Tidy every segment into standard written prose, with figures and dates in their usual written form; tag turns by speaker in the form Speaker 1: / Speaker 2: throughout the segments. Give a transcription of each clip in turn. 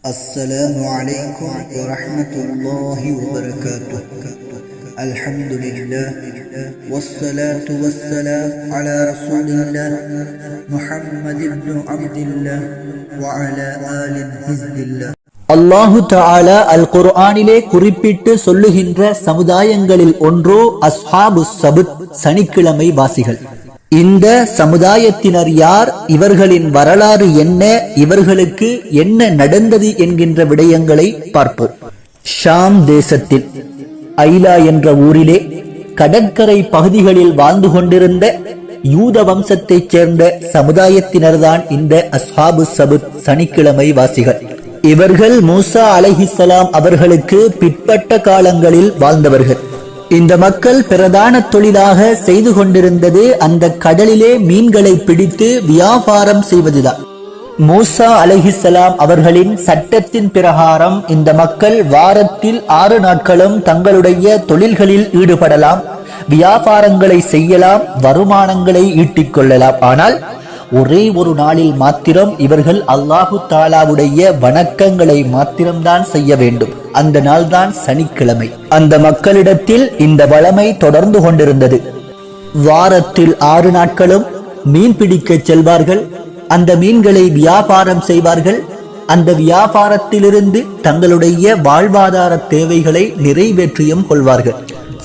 Speaker 1: السلام عليكم ورحمة الله وبركاته. الحمد لله والصلاة والسلام على رسول الله محمد بن عبد الله وعلى آل حزب الله.
Speaker 2: அல்லாஹு தஆலா அல் குர்ஆனிலே குறிப்பிட்டு சொல்லுகின்ற சமுதாயங்களில் ஒன்று அஸ்ஹாபு ஸபுத், சனிக்கிழமை வாசிகள். இந்த சமுதாயத்தினர் யார், இவர்களின் வரலாறு என்ன, இவர்களுக்கு என்ன நடந்தது என்கின்ற விடயங்களை பார்ப்போம். ஷாம் தேசத்தில் ஐலா என்ற ஊரிலே கடற்கரை பகுதிகளில் வாழ்ந்து கொண்டிருந்த யூத வம்சத்தைச் சேர்ந்த சமுதாயத்தினர்தான் இந்த அஸ்ஹாபு ஸபுத், சனிக்கிழமை வாசிகள். இவர்கள் மூசா அலைஹிஸ்ஸலாம் அவர்களுக்கு பிற்பட்ட காலங்களில் வாழ்ந்தவர்கள். இந்த மக்கள் பிரதான தொழிலாக செய்து கொண்டிருந்தது அந்த கடலிலே மீன்களை பிடித்து வியாபாரம் செய்வதுதான். மூசா அலைஹிஸ்ஸலாம் அவர்களின் சட்டத்தின் பிரகாரம் இந்த மக்கள் வாரத்தில் 6 நாட்களும் தங்களுடைய தொழில்களில் ஈடுபடலாம், வியாபாரங்களை செய்யலாம், வருமானங்களை ஈட்டிக் கொள்ளலாம். ஆனால் ஒரே ஒரு நாளில் மாத்திரம் இவர்கள் அல்லாஹு தாலாவுடைய வணக்கங்களை மாத்திரம்தான் செய்ய வேண்டும். அந்த நாள் தான் சனிக்கிழமை. அந்த மக்களிடத்தில் இந்த வழமை தொடர்ந்து கொண்டிருந்தது. வாரத்தில் 6 நாட்களும் மீன் பிடிக்க செல்வார்கள், அந்த மீன்களை வியாபாரம் செய்வார்கள், அந்த வியாபாரத்திலிருந்து தங்களுடைய வாழ்வாதார தேவைகளை நிறைவேற்றியும் கொள்வார்கள்.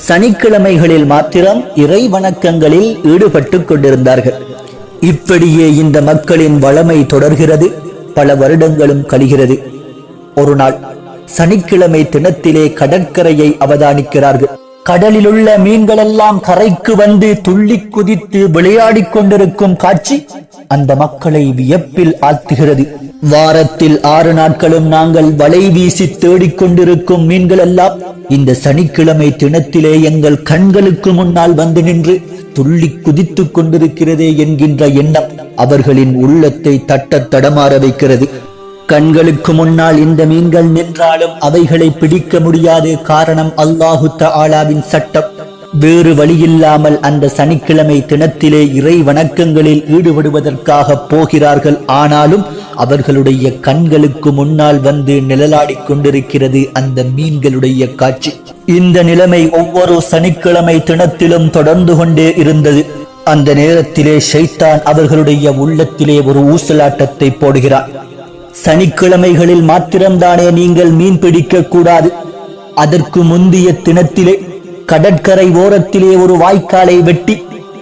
Speaker 2: சனிக்கிழமைகளில் மாத்திரம் இறை வணக்கங்களில் ஈடுபட்டு கொண்டிருந்தார்கள். இப்படியே இந்த மக்களின் வளமை தொடர்கிறது. பல வருடங்களும் கழிகிறது. ஒரு நாள் சனிக்கிழமை தினத்திலே கடற்கரையை அவதானிக்கிறார்கள். கடலில் உள்ள மீன்கள் எல்லாம் கரைக்கு வந்து துள்ளி குதித்து விளையாடிக் கொண்டிருக்கும் காட்சி அந்த மக்களை வியப்பில் ஆழ்த்துகிறது. வாரத்தில் 6 நாட்களும் நாங்கள் வலை வீசி தேடிக்கொண்டிருக்கும் மீன்கள் எல்லாம் இந்த சனிக்கிழமை தினத்திலே எங்கள் கண்களுக்கு முன்னால் வந்து நின்று துள்ளி குதித்துக் கொண்டிருக்கிறதே என்கின்ற எண்ணம் அவர்களின் உள்ளத்தை தட்ட தடமாற வைக்கிறது. கண்களுக்கு முன்னால் இந்த மீன்கள் நின்றாலும் அவைகளை பிடிக்க முடியாது. காரணம் அல்லாஹு தஆலாவின் சட்டம். வேறு வழியில்லாமல் அந்த சனிக்கிழமை தினத்திலே இறை வணக்கங்களில் ஈடுபடுவதற்காக போகிறார்கள். ஆனாலும் அவர்களுடைய கண்களுக்கு முன்னால் வந்து நிழலாடிக் கொண்டிருக்கிறது அந்த மீன்களுடைய காட்சி. இந்த நிலைமை ஒவ்வொரு சனிக்கிழமை தினத்திலும் தொடர்ந்து கொண்டே இருந்தது. அந்த நேரத்திலே ஷைத்தான் அவர்களுடைய உள்ளத்திலே ஒரு ஊசலாட்டத்தை போடுகிறான். சனிக்கிழமைகளில் மாத்திரம்தானே நீங்கள் மீன் பிடிக்க கூடாது? அதற்கு முந்தைய தினத்திலே கடற்கரை ஓரத்திலே ஒரு வாய்க்காலை வெட்டி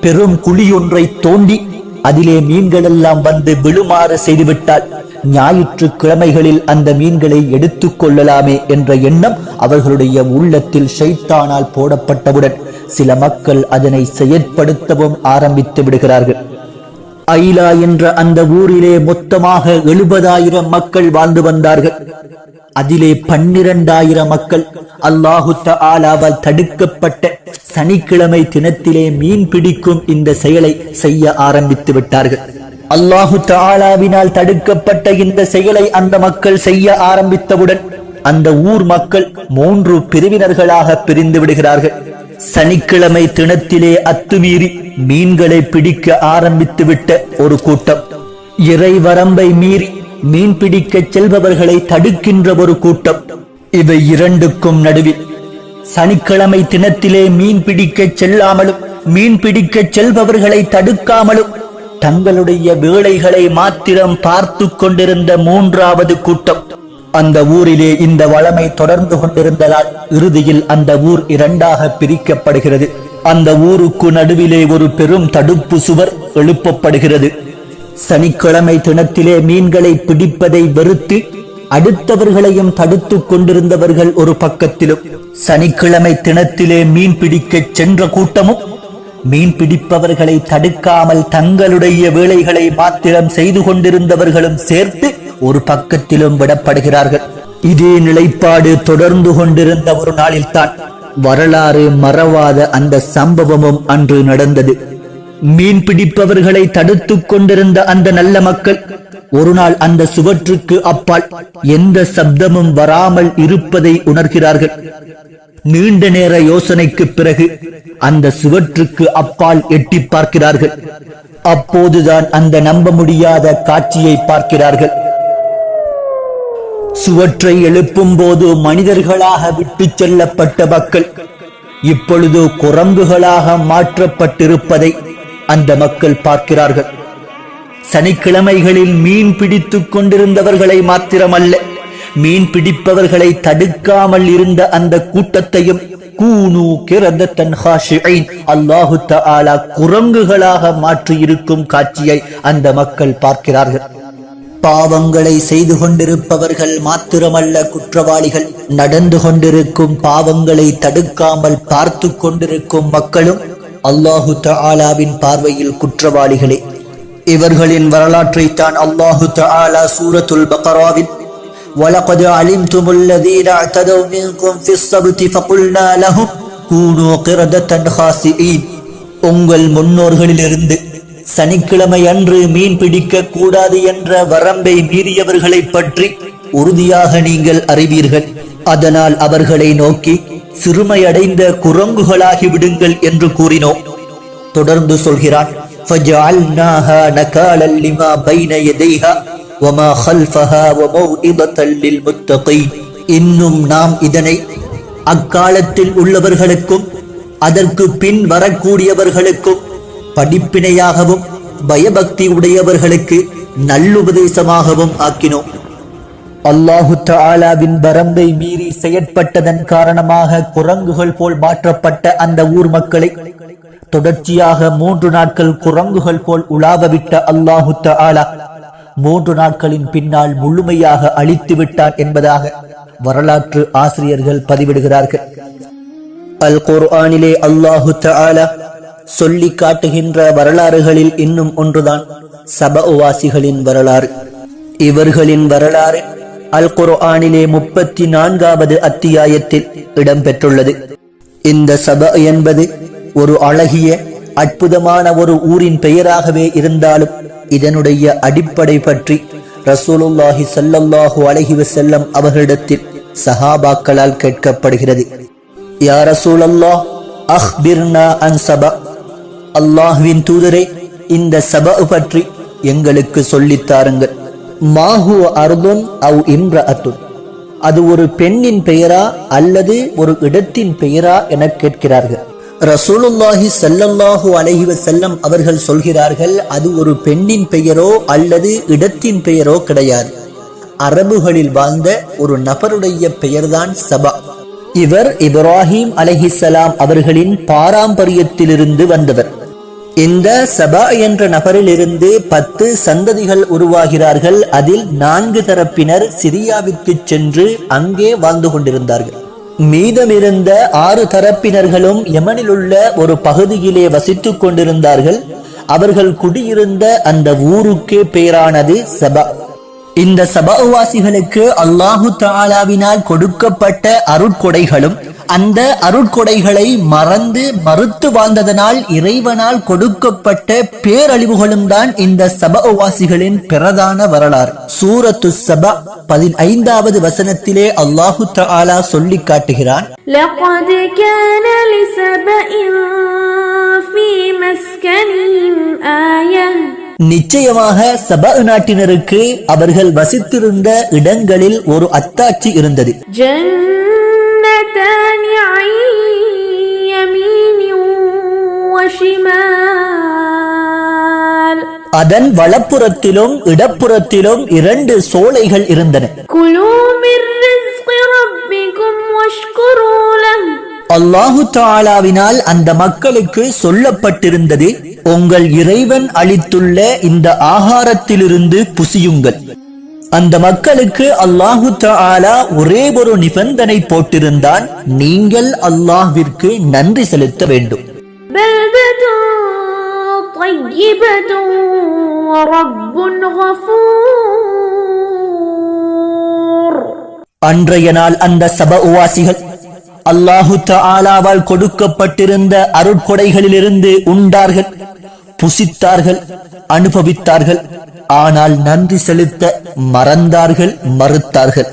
Speaker 2: பெரும் குழி ஒன்றை தோண்டி அதிலே மீன்கள் எல்லாம் வந்து விழுமாறு செய்துவிட்டால் ஞாயிற்றுக்கிழமைகளில் அந்த மீன்களை எடுத்துக் கொள்ளலாமே என்ற எண்ணம் அவர்களுடைய உள்ளத்தில் ஷைத்தானால் போடப்பட்டவுடன் சில மக்கள் அதனை செயற்படுத்தவும் ஆரம்பித்து விடுகிறார்கள். ஐலா என்ற அந்த ஊரிலே மொத்தமாக 70,000 மக்கள் வாழ்ந்து வந்தார்கள். அதிலே 12,000 மக்கள் அல்லாஹு தஆலாவால் தடுக்கப்பட்ட சனிக்கிழமை தினத்திலே மீன் பிடிக்கும் இந்த செயலை செய்ய ஆரம்பித்து விட்டார்கள். அல்லாஹு தஆலாவினால் தடுக்கப்பட்ட இந்த செயலை அந்த மக்கள் செய்ய ஆரம்பித்தவுடன் அந்த ஊர் மக்கள் 3 பிரிவினர்களாக பிரிந்து விடுகிறார்கள். சனிக்கிழமை தினத்திலே அத்துமீறி மீன்களை பிடிக்க ஆரம்பித்து விட்ட ஒரு கூட்டம், இறை வரம்பை மீறி மீன் பிடிக்க செல்பவர்களை தடுக்கின்ற ஒரு கூட்டம். இவை இரண்டுக்கும் நடுவில் சனிக்கிழமை தினத்திலே மீன் பிடிக்க செல்லாமலும் மீன் பிடிக்க செல்பவர்களை தடுக்காமலும் தங்களுடைய வேலைகளை மாத்திரம் பார்த்து கொண்டிருந்த 3வது கூட்டம். அந்த ஊரிலே இந்த வளமை தொடர்ந்து கொண்டிருந்ததால் இறுதியில் அந்த ஊர் 2ஆக பிரிக்கப்படுகிறது. அந்த ஊருக்கு நடுவிலே ஒரு பெரும் தடுப்பு சுவர் எழுப்பப்படுகிறது. சனிக்கிழமை தினத்திலே மீன்களை பிடிப்பதை வெறுத்து அடுத்தவர்களையும் தடுத்துக் கொண்டிருந்தவர்கள் ஒரு பக்கத்திலும், சனிக்கிழமை தினத்திலே மீன் பிடிக்க சென்ற கூட்டமும் மீன் பிடிப்பவர்களை தடுக்காமல் தங்களுடைய வேலைகளை மாத்திரம் செய்து கொண்டிருந்தவர்களும் சேர்த்து ஒரு பக்கத்திலும் விடப்படுகிறார்கள். இதே நிலைப்பாடு தொடர்ந்து கொண்டிருந்த ஒரு நாளில்தான் வரலாறு மறவாத அந்த சம்பவமும் அன்று நடந்தது. மீன் பிடிப்பவர்களை தடுத்துக் கொண்டிருந்த அந்த நல்ல மக்கள் ஒரு நாள் அந்த சுவற்றுக்கு அப்பால் எந்த சப்தமும் வராமல் இருப்பதை உணர்கிறார்கள். நீண்ட நேர யோசனைக்கு பிறகு அந்த சுவற்றுக்கு அப்பால் எட்டி பார்க்கிறார்கள். அப்போதுதான் அந்த நம்ப முடியாத காட்சியை பார்க்கிறார்கள். சுவற்றை எழுப்பும் போது மனிதர்களாக விட்டு செல்லப்பட்ட மக்கள் இப்பொழுது குரங்குகளாக மாற்றப்பட்டிருப்பதை அந்த மக்கள் பார்க்கிறார்கள். சனிக்கிழமைகளில் மீன் பிடித்துக் கொண்டிருந்தவர்களை மாத்திரமல்ல, மீன் பிடிப்பவர்களை தடுக்காமல் இருந்த அந்த கூட்டத்தையும் கூனு கிரதத்தன் ஹாஷிஈன் அல்லாஹு தஆலா குரங்குகளாக மாற்றி இருக்கும் காட்சியை அந்த மக்கள் பார்க்கிறார்கள். பாவங்களை செய்து கொண்டிருப்பவர்கள் மாத்திரமல்ல குற்றவாளிகள், நடந்து கொண்டிருக்கும் பாவங்களை தடுக்காமல் பார்த்து கொண்டிருக்கும் மக்களும் அல்லாஹு தஆலாவின் பார்வையில் குற்றவாளிகளே. இவர்களின் வரலாற்றை தான் அல்லாஹு தஆலா சூரத்துல் பக்ராவில் وَلَقَدْ عَلِمْتُمُ الَّذِينَ اعْتَدَوْا مِنكُمْ فِي السَّبْتِ فَقُلْنَا لَهُمْ كُونُوا قِرَدَةً خَاسِئِينَ உங்கள் முன்னோர்களிலிருந்து சனிக்கிழமை அன்று மீன் பிடிக்க கூடாது என்ற வரம்பை மீறியவர்களை பற்றி உறுதியாக நீங்கள் அறிவீர்கள். அதனால் அவர்களை நோக்கி சிறுமையடைந்த குரங்குகளாகி விடுங்கள் என்று கூறினோம். தொடர்ந்து சொல்கிறான், فَجَعَلْنَاهَا نَكَالًا لِمَا بَيْنَ يَدَيْهَا وَمَا خَلْفَهَا وَمَوْعِظَةً لِلْمُتَّقِينَ இன்னும் நாம் இதனை அக்காலத்தில் உள்ளவர்களுக்கும் அதற்கு பின் வரக்கூடியவர்களுக்கும் படிப்பினையாகவும் பயபக்தி உடையவர்களுக்கு நல்லுபதேசமாகவும் ஆக்கினோம். அல்லாஹு தஆலாவின் வரம்பை மீறி செயற்பட்டதன் காரணமாக குரங்குகள் போல் மாற்றப்பட்ட அந்த ஊர் மக்களை தொடர்ச்சியாக 3 நாட்கள் குரங்குகள் போல் உலாவவிட்ட அல்லாஹு தஆலா 3 நாட்களின் பின்னால் முழுமையாக அழித்து விட்டான் என்பதாக வரலாற்று ஆசிரியர்கள் பதிவிடுகிறார்கள். அல் குர்ஆனிலே அல்லாஹு தஆலா சொல்லி காட்டுகின்ற வரலாறுகளில் இன்னும் ஒன்றுதான் சபஅவாசிகளின் வரலாறு. இவர்களின் வரலாறு அல் குர்ஆனிலே 34வது அத்தியாயத்தில் இடம்பெற்றுள்ளது. இந்த சபஅ என்பது ஒரு அழகிய அற்புதமான ஒரு ஊரின் பெயராகவே இருந்தாலும் இதனுடைய அடிப்படை பற்றி ரசூலுல்லாஹி ஸல்லல்லாஹு அலைஹி வஸல்லம் அவர்களிடத்தில் சஹாபாக்களால் கேட்கப்படுகிறது. யா ரசூலல்லாஹ் அக்பிர்னா அன் சபா, அல்லாஹ்வின் தூதரே இந்த சபா பற்றி எங்களுக்கு சொல்லித்தாருங்கள். மாஹு அர்துன் அவ் இம்ரஅத்துன், அது ஒரு பெண்ணின் பெயரா அல்லது ஒரு இடத்தின் பெயரா என கேட்கிறார்கள். ரசூலுல்லாஹி ஸல்லல்லாஹு அலைஹி வஸல்லம் அவர்கள் சொல்கிறார்கள், அது ஒரு பெண்ணின் பெயரோ அல்லது இடத்தின் பெயரோ கிடையாது. அரபுகளில் வாழ்ந்த ஒரு நபருடைய பெயர்தான் சபா. இவர் இப்ராஹிம் அலைஹிஸ்ஸலாம் அவர்களின் பாரம்பரியத்திலிருந்து வந்தவர். இந்த சபா என்ற நபரிலிருந்து 10 சந்ததிகள் உருவாகிறார்கள். அதில் 4 தரப்பினர் சிரியாவிற்கு சென்று அங்கே வாழ்ந்து கொண்டிருந்தார்கள். மீதமிருந்த 6 தரப்பினர்களும் யமனில் உள்ள ஒரு பகுதியிலே வசித்துக் கொண்டிருந்தார்கள். அவர்கள் குடியிருந்த அந்த ஊருக்கே பெயரானது சபா. இந்த சபாவாசிகளுக்கு அல்லாஹு தஆலாவினால் கொடுக்கப்பட்ட அருட்கொடைகளும் அந்த அருட்கொடைகளை மறுத்து வாழ்ந்ததனால் இறைவனால் கொடுக்கப்பட்ட பேரழிவுகளும் தான் இந்த சபாவாசிகளின் பிரதான வரலாறு. சூரத்து சபா 15வது வசனத்திலே அல்லாஹு தஆலா சொல்லி காட்டுகிறான்,
Speaker 3: லகத் கான லிஸபஇன் ஃபீ மஸ்கனிஹிம் ஆயா,
Speaker 2: நிச்சயமாக சபா நாட்டினருக்கு அவர்கள் வசித்திருந்த இடங்களில் ஒரு அத்தாட்சி இருந்தது.
Speaker 3: ஜன்னதானி அன் யமீனின் வ ஷிமால்,
Speaker 2: அதன் வலப்புறத்திலும் இடப்புறத்திலும் 2 சோலைகள் இருந்தன.
Speaker 3: குலூ மிர் ரிஸ்கி ரப்பிக்கும் வஷ்குரு லஹ்,
Speaker 2: அல்லாஹு தஆலாவினால் அந்த மக்களுக்கு சொல்லப்பட்டிருந்தது, உங்கள் இறைவன் அளித்துள்ள இந்த ஆகாரத்திலிருந்து புசியுங்கள். அந்த மக்களுக்கு அல்லாஹு தஆலா ஒரே ஒரு நிபந்தனை போட்டிருந்தான், நீங்கள் அல்லாஹ்விற்கு நன்றி செலுத்த வேண்டும்.
Speaker 3: பல்தத்துன் த்யய்யிபத்துன் வ ரப்புன் கஃபூர்.
Speaker 2: அன்றைய நாள் அந்த சபவாசிகள் அல்லாஹு தஆலாவால் கொடுக்கப்பட்டிருந்த அருட்கொடைகளிலிருந்து உண்டார்கள், புசித்தார்கள், அனுபவித்தார்கள். ஆனால் நன்றி செலுத்த மறந்தார்கள், மறுத்தார்கள்.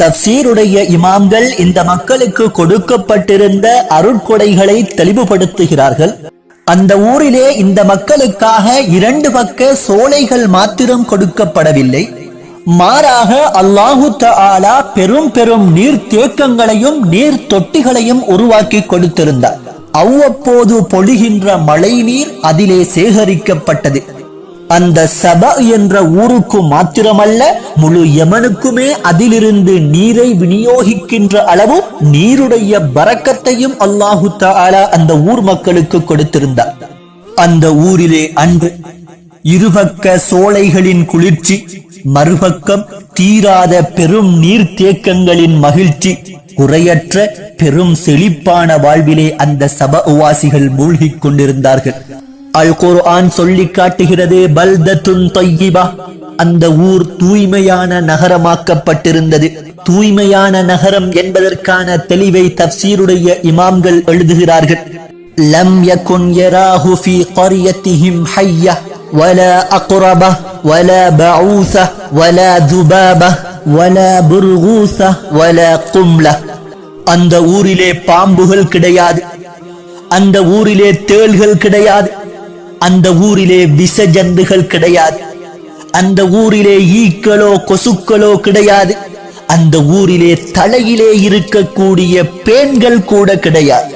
Speaker 2: தஃசீருடைய இமாம்கள் இந்த மக்களுக்கு கொடுக்கப்பட்டிருந்த அருட்கொடைகளை தெளிவுபடுத்துகிறார்கள். அந்த ஊரிலே இந்த மக்களுக்காக 2 பக்க சோலைகள் மாத்திரம் கொடுக்கப்படவில்லை, மாறாக அல்லாஹு தஆலா பெரும் பெரும் நீர் தேக்கங்களையும் நீர் தொட்டிகளையும் உருவாக்கி கொடுத்திருந்தார். அவ்வப்போது பொழிகின்ற மழை நீர் அதிலே சேகரிக்கப்பட்டது. அந்த சபா என்ற ஊருக்கு மாத்திரமல்ல, முழு யமனுக்குமே அதிலிருந்து நீரை விநியோகிக்கின்ற அளவு நீருடைய பரக்கத்தையும் அல்லாஹு தஆலா அந்த ஊர் மக்களுக்கு கொடுத்திருந்தார். அந்த ஊரிலே அன்று இருபக்க சோலைகளின் குளிர்ச்சி, மறுபக்கம் தீராத பெரும் நீர்த்தேக்கங்களின் மகிழ்ச்சி, குறையற்ற பெரும் செழிப்பான வாழ்விலே அந்த சபவாசிகள் மூழ்கிக் கொண்டிருந்தார்கள். அல் குர்ஆன் சொல்லி காட்டுகிறது, பல்தத்துன் தய்யிபா, அந்த ஊர் தூய்மையான நகரமாக்கப்பட்டிருந்தது. தூய்மையான நகரம் என்பதற்கான தெளிவை தப்சீருடைய இமாம்கள் எழுதுகிறார்கள். லம் யகுன் யராஹு ஃபீ கரியத்திஹிம் ஹய்ய ولا أقربة ولا بعوثة ولا ذبابة ولا برغوثة ولا قملة. அந்த ஊரிலே பாம்புகள் கிடையாது, அந்த ஊரிலே தேள்கள் கிடையாது, அந்த ஊரிலே விஷஜந்துகள் கிடையாது, அந்த ஊரிலே ஈக்களோ கொசுக்களோ கிடையாது, அந்த ஊரிலே தலையிலே இருக்கக்கூடிய பேன்கள் கூட கிடையாது.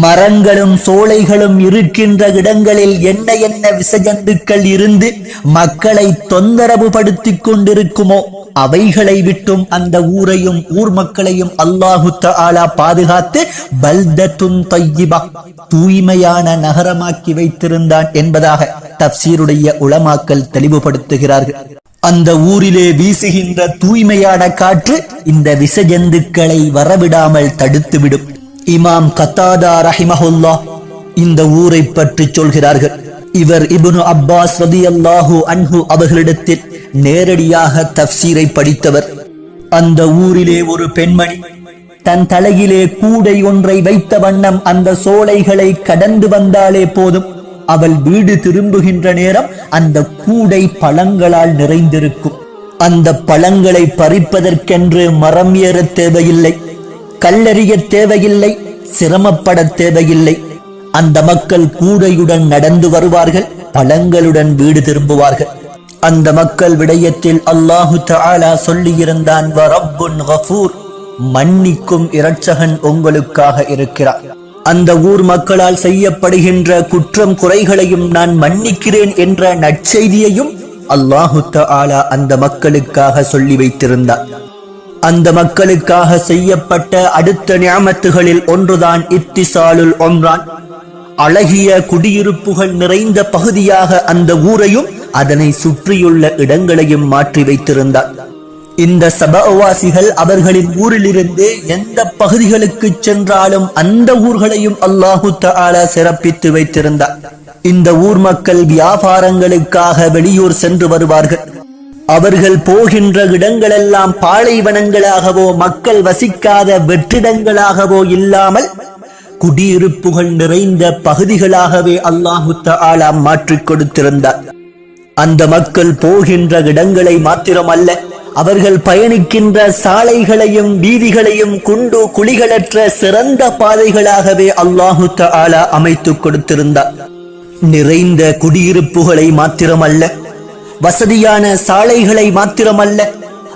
Speaker 2: மரங்களும் சோலைகளும் இருக்கின்ற இடங்களில் என்ன என்ன விசஜந்துக்கள் இருந்து மக்களை தொந்தரவு படுத்திக் கொண்டிருக்குமோ அவைகளை விட்டும் அந்த ஊரையும் ஊர் மக்களையும் அல்லாஹு தஆலா பாதுகாத்து பல்தத்துன் தய்யிபா, தூய்மையான நகரமாக்கி வைத்திருந்தான் என்பதாக தப்சீருடைய உலமாக்கள் தெளிவுபடுத்துகிறார்கள். அந்த ஊரிலே வீசுகின்ற தூய்மையான காற்று இந்த விசஜந்துக்களை வரவிடாமல் தடுத்துவிடும். இமாம் கத்தாதா ரஹிமஹுல்லாஹ் இந்த ஊரை பற்றி சொல்கிறார்கள். இவர் இப்னு அப்பாஸ் ரலியல்லாஹு அன்ஹு அவர்களிடத்தில் நேரடியாக தஃப்சீரை படித்தவர். அந்த ஊரிலே ஒரு பெண்மணி தன் தலையிலே கூடை ஒன்றை வைத்த வண்ணம் அந்த சோலைகளை கடந்து வந்தாலே போதும், அவள் வீடு திரும்புகின்ற நேரம் அந்த கூடை பழங்களால் நிறைந்திருக்கும். அந்த பழங்களை பறிப்பதற்கென்று மரம் ஏற தேவையில்லை, கல்லெறிய தேவையில்லை, சிரமப்பட தேவையில்லை. அந்த மக்கள் கூடையுடன் நடந்து வருவார்கள், பழங்களுடன் வீடு திரும்புவார்கள். அந்த மக்கள் விடயத்தில் அல்லாஹு தஆலா சொல்லியிருந்தான், வரப்புன் கஃபூர், மன்னிக்கும் இரட்சகன் உங்களுக்காக இருக்கிறார். அந்த ஊர் மக்களால் செய்யப்படுகின்ற குற்றம் குறைகளையும் நான் மன்னிக்கிறேன் என்ற நற்செய்தியையும் அல்லாஹு தஆலா அந்த மக்களுக்காக சொல்லி வைத்திருந்தார். அந்த மக்களுக்காக செய்யப்பட்ட அடுத்த நிஅமத்துகளில் ஒன்றுதான் இத்திசாலுல் உம்ரான். அழகிய குடியிருப்புகள் நிறைந்த பகுதியாக அந்த ஊரையும் அதனை சுற்றியுள்ள இடங்களையும் மாற்றி வைத்திருந்தார். இந்த சபவாசிகள் அவர்களின் ஊரிலிருந்து எந்த பகுதிகளுக்கு சென்றாலும் அந்த ஊர்களையும் அல்லாஹு தஆலா சிறப்பித்து வைத்திருந்தார். இந்த ஊர் மக்கள் வியாபாரங்களுக்காக வெளியூர் சென்று வருவார்கள். அவர்கள் போகின்ற இடங்களெல்லாம் பாலைவனங்களாகவோ மக்கள் வசிக்காத வெற்றிடங்களாகவோ இல்லாமல் குடியிருப்புகள் நிறைந்த பகுதிகளாகவே அல்லாஹு தஆலா மாற்றிக் கொடுத்திருந்தார். அந்த மக்கள் போகின்ற இடங்களை மாத்திரமல்ல, அவர்கள் பயணிக்கின்ற சாலைகளையும் வீதிகளையும் குண்டு குழிகளற்ற சிறந்த பாதைகளாகவே அல்லாஹு தஆலா அமைத்துக் கொடுத்திருந்தார். நிறைந்த குடியிருப்புகளை மாத்திரமல்ல, வசதியான சாலைகளை மாத்திரமல்ல,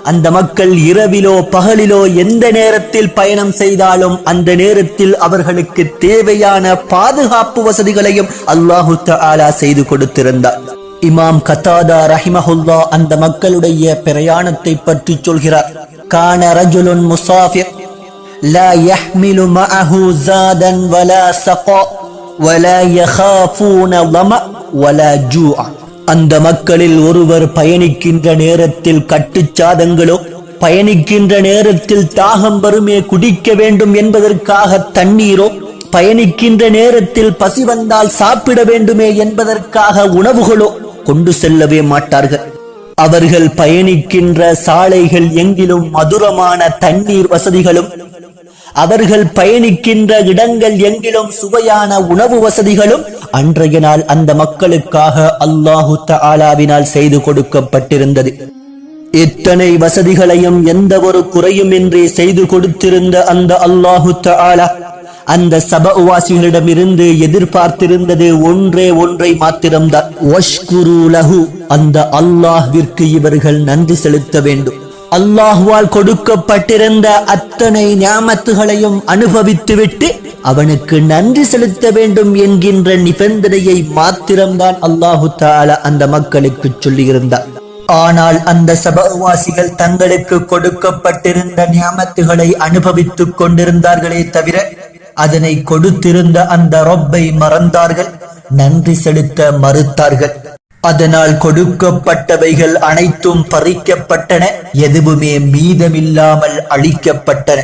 Speaker 2: அந்த மக்கள் இரவிலோ பகலிலோ எந்த நேரத்தில் பயணம் செய்தாலும் அந்த நேரத்தில் அவர்களுக்கு தேவையான பாதுகாப்பு வசதிகளையும் அல்லாஹு தஆலா செய்து கொடுத்திருந்தார். இமாம் கத்தாதா ரஹிமஹுல்லா அந்த மக்களுடைய பிரயாணத்தை பற்றி சொல்கிறார். கான ரஜுலுன் முசாஃபிர் லா யஹ்மிலு மஅஹு ஜாதன் வலா ஸகா வலா யகாஃபூன ظمأ வலா ஜூஅ. அந்த மக்களில் ஒருவர் பயணிக்கின்ற நேரத்தில் கட்டுச்சாதங்களோ, பயணிக்கின்ற நேரத்தில் தாகம் வருமே குடிக்க வேண்டும் என்பதற்காக தண்ணீரோ, பயணிக்கின்ற நேரத்தில் பசி வந்தால் சாப்பிட வேண்டுமே என்பதற்காக உணவுகளோ கொண்டு செல்லவே மாட்டார்கள். அவர்கள் பயணிக்கின்ற சாலைகள் எங்கிலும் மதுரமான தண்ணீர் வசதிகளும், அவர்கள் பயணிக்கின்ற இடங்கள் எங்கிலும் சுவையான உணவு வசதிகளும் அன்றைய நாள் அந்த மக்களுக்காக அல்லாஹு தஆலாவினால் செய்து கொடுக்கப்பட்டிருந்தது. இத்தனை வசதிகளையும் எந்த ஒரு குறையுமின்றி செய்து கொடுத்திருந்த அந்த அல்லாஹு தஆலா அந்த சபவாசிகளிடமிருந்து எதிர்பார்த்திருந்தது ஒன்றை மாத்திரம்தான். வஷ்குரு லஹு, அந்த அல்லாஹ்விற்கு இவர்கள் நன்றி செலுத்த வேண்டும். அல்லாஹ்வால் கொடுக்கப்பட்டிருந்த அத்தனை நியாமத்துகளையும் அனுபவித்துவிட்டு அவனுக்கு நன்றி செலுத்த வேண்டும் என்கின்ற நிபந்தனையை மாத்திரம்தான் அல்லாஹு தஆலா அந்த மக்களுக்கு சொல்லியிருந்தார். ஆனால் அந்த சபவாசிகள் தங்களுக்கு கொடுக்கப்பட்டிருந்த நியாமத்துகளை அனுபவித்துக் கொண்டிருந்தார்களே தவிர அதனை கொடுத்திருந்த அந்த ரப்பை மறந்தார்கள், நன்றி செலுத்த மறுத்தார்கள். அதனால் கொடுக்கப்பட்டவைகள் அனைத்தும் பறிக்கப்பட்டன, எதுவுமே மீதமில்லாமல் அழிக்கப்பட்டன.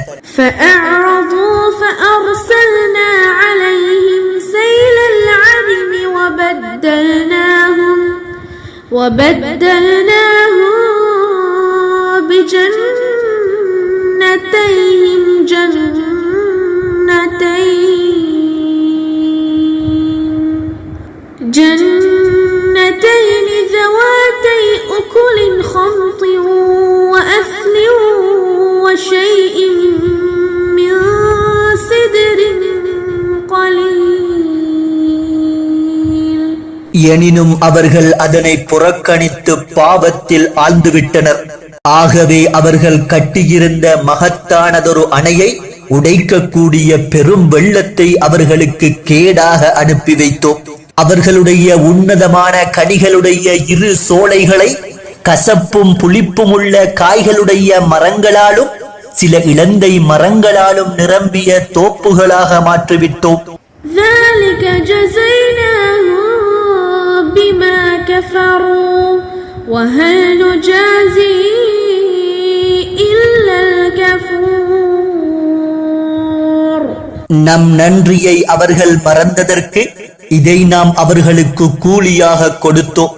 Speaker 3: وبدلناهم بجنتيهم جنتين ذواتي أكل خمط وأثل وشيء من سدر قليل.
Speaker 2: எனினும் அவர்கள் அதனை புறக்கணித்து பாவத்தில் ஆழ்ந்துவிட்டனர். ஆகவே அவர்கள் கட்டியிருந்த மகத்தானதொரு அணையை உடைக்கக்கூடிய பெரும் வெள்ளத்தை அவர்களுக்கு கேடாக அனுப்பி வைத்தோம். அவர்களுடைய உன்னதமான கனிகளுடைய இரு சோலைகளை கசப்பும் புளிப்பும் உள்ள காய்களுடைய மரங்களாலும் சில இலந்தை மரங்களாலும் நிரம்பிய தோப்புகளாக மாற்றிவிட்டோம்.
Speaker 3: بما كفروا وهل نجازي إلا الكفور.
Speaker 2: நம் நன்றியை அவர்கள் மறந்ததற்கு இதை நாம் அவர்களுக்கு கூலியாக கொடுத்தோம்.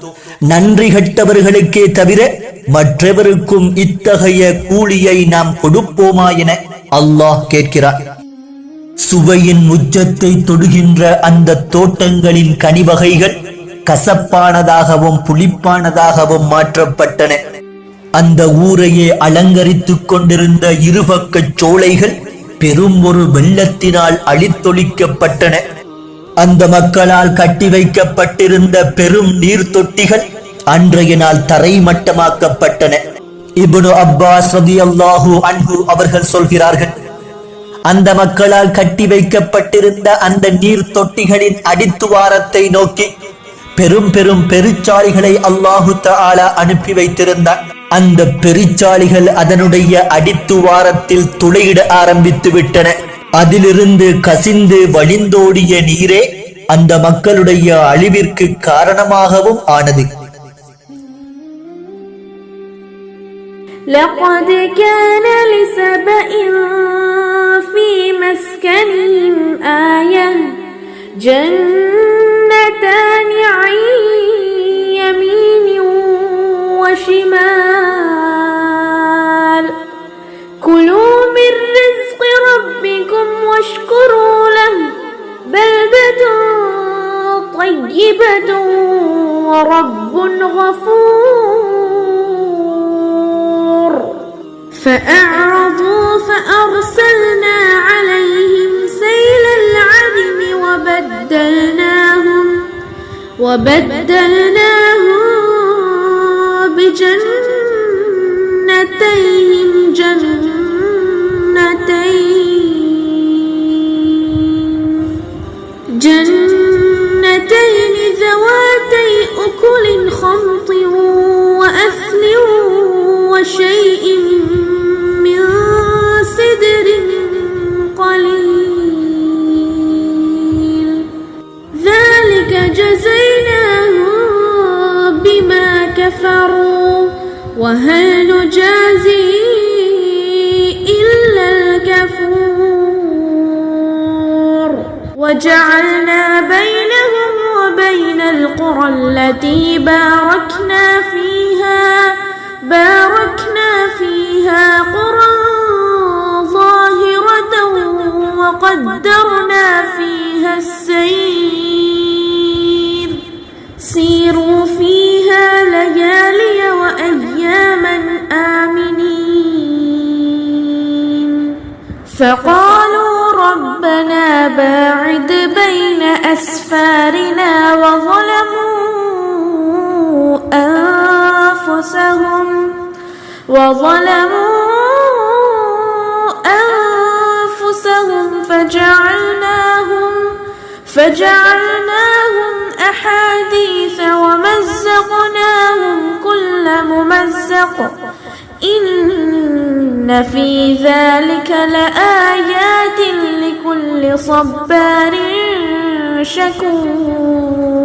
Speaker 2: நன்றி கெட்டவர்களுக்கே தவிர மற்றவருக்கும் இத்தகைய கூலியை நாம் கொடுப்போமா என அல்லாஹ் கேட்கிறார். சுவையின் உச்சத்தை தொடுகின்ற அந்த தோட்டங்களின் கனிவகைகள் கசப்பானதாகவும் புளிப்பானதாகவும் மாற்றப்பட்டன. அந்த ஊரையே அலங்கரித்துக் கொண்டிருந்த இருபக்க சோலைகள் பெரும் ஒரு வெள்ளத்தினால் அழித்தொழிக்கப்பட்டன. அந்த மக்களால் கட்டி வைக்கப்பட்டிருந்த பெரும் நீர் தொட்டிகள் அன்றைய நாள் தரைமட்டமாக்கப்பட்டன. இப்னு அப்பாஸ் ரலியல்லாஹு அன்ஹு அவர்கள் சொல்கிறார்கள், அந்த மக்களால் கட்டி வைக்கப்பட்டிருந்த அந்த நீர் தொட்டிகளின் அடித்துவாரத்தை நோக்கி பெரும் பெரும் பெருச்சாளிகளை அல்லாஹு தஆலா அனுப்பி வைத்திருந்தார். அந்த பெருச்சாளிகள் அதனுடைய அடித்துவாரத்தில் துளையிட ஆரம்பித்து விட்டன. அதிலிருந்து கசிந்து வழிந்தோடிய நீரே அந்த மக்களுடைய அழிவிற்கு காரணமாகவும் ஆனது.
Speaker 3: لقد كان لسبإ في مسكنهم آية جنتان عن يمين وشمال كلوا من رزق ربكم واشكروا له بلدة طيبة ورب غفور. فأعرضوا فأرسلنا عليهم سيل العرم وبدلناهم بجنتيهم جنتين ذواتي أكل خمط وأثل وشيء من سدر قليل. ذلك جزيناهم بما كفروا وهل نجازي إلا الكفور. وجعلنا بينهم وبين القرى التي باركنا فيها قرى ظاهرة وقدرنا فيها السير سيروا فيها ليالي وأياما آمنين. فقالوا ربنا باعد بين أسفارنا وظلموا أنفسهم فجعلناهم أحاديث ومزقناهم كل ممزق إن في ذلك لآيات لكل صبار شكور.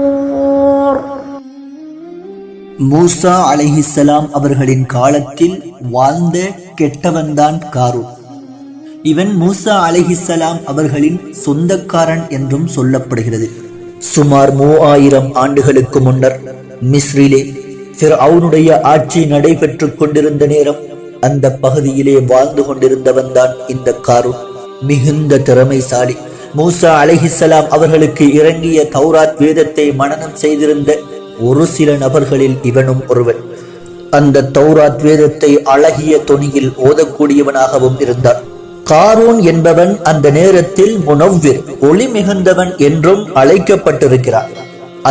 Speaker 2: மூசா அலைஹிஸ்ஸலாம் அவர்களின் காலத்தில் வாழ்ந்த கெட்டவன்தான் காரூன். இவன் மூசா அலைஹிஸ்ஸலாம் அவர்களின் சொந்தக்காரன் என்றும் சொல்லப்படுகிறது. சுமார் 3000 ஆண்டுகளுக்கு முன்னர் மிஸ்ரிலே ஃபிர்அவுனுடைய ஆட்சி நடைபெற்றுக் கொண்டிருந்த நேரம் அந்த பகுதியிலே வாழ்ந்து கொண்டிருந்தவன் தான் இந்த காரூன். மிகுந்த திறமைசாலி. மூசா அலைஹிஸ்ஸலாம் அவர்களுக்கு இறங்கிய தௌராத் வேதத்தை மனனம் செய்திருந்த ஒரு சில நபர்களில் இவனும் ஒருவன். அந்த தௌராத் வேதத்தை அழகிய தொனியில் ஓதக்கூடியவனாகவும் இருந்தான். காரூன் என்பவன் அந்த நேரத்தில் முனவ்விர், ஒளி மிகுந்தவன் என்றும் அழைக்கப்பட்டிருக்கிறான்.